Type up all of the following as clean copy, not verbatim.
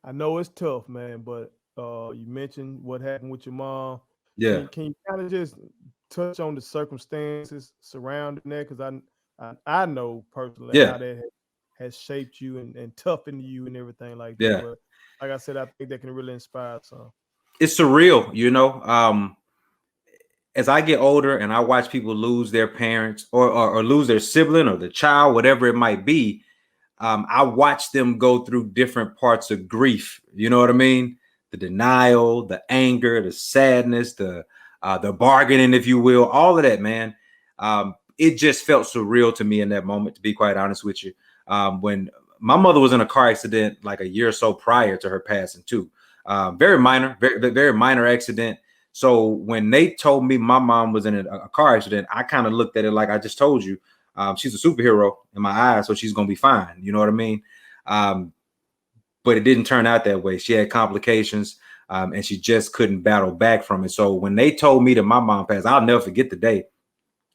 I know it's tough, man, but you mentioned what happened with your mom. Yeah, Can you kind of just touch on the circumstances surrounding that? Because I know personally yeah, how that has shaped you and toughened you and everything like that. yeah. But like I said, I think that can really inspire some. It's surreal, you know. As I get older and I watch people lose their parents or lose their sibling or the child, whatever it might be, I watch them go through different parts of grief. You know what I mean? The denial, the anger, the sadness, the bargaining, if you will, all of that, man. It just felt surreal to me in that moment, to be quite honest with you. When my mother was in a car accident like a year or so prior to her passing, too. Very minor, very minor accident. So when they told me my mom was in a car accident, I kind of looked at it like I just told you. She's a superhero in my eyes, so she's gonna be fine. You know what I mean? Um, but it didn't turn out that way. She had complications, and she just couldn't battle back from it. So when they told me that my mom passed, I'll never forget the day.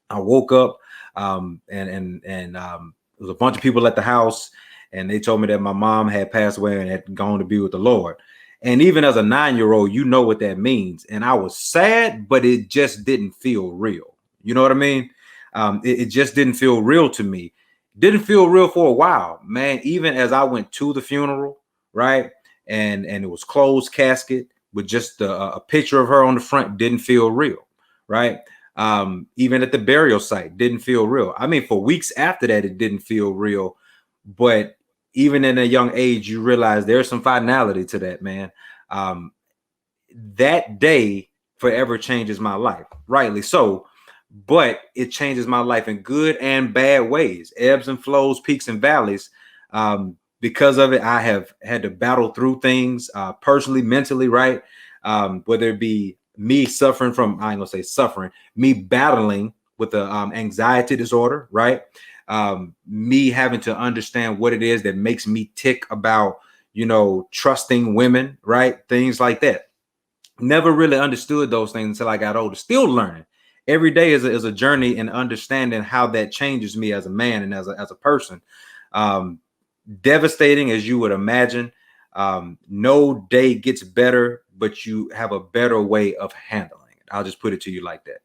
I woke up, and there was a bunch of people at the house, and they told me that my mom had passed away and had gone to be with the Lord. And even as a 9-year-old, you know what that means. And I was sad, but it just didn't feel real. You know what I mean? It just didn't feel real to me. Didn't feel real for a while, man. Even as I went to the funeral, right, and it was closed casket with just a picture of her on the front, didn't feel real, right? Even at the burial site, didn't feel real. I mean, for weeks after that, it didn't feel real. But even in a young age, you realize there's some finality to that, man. Um, that day forever changes my life, rightly so. But it changes my life in good and bad ways, ebbs and flows, peaks and valleys. Because of it, I have had to battle through things personally, mentally, right? Whether it be me suffering from, I ain't gonna say suffering, me battling with the anxiety disorder, right? Me having to understand what it is that makes me tick about, trusting women, right? Things like that. Never really understood those things until I got older. Still learning. Every day is a journey in understanding how that changes me as a man and as a person. Um, Devastating as you would imagine. No day gets better, but you have a better way of handling it. I'll just put it to you like that.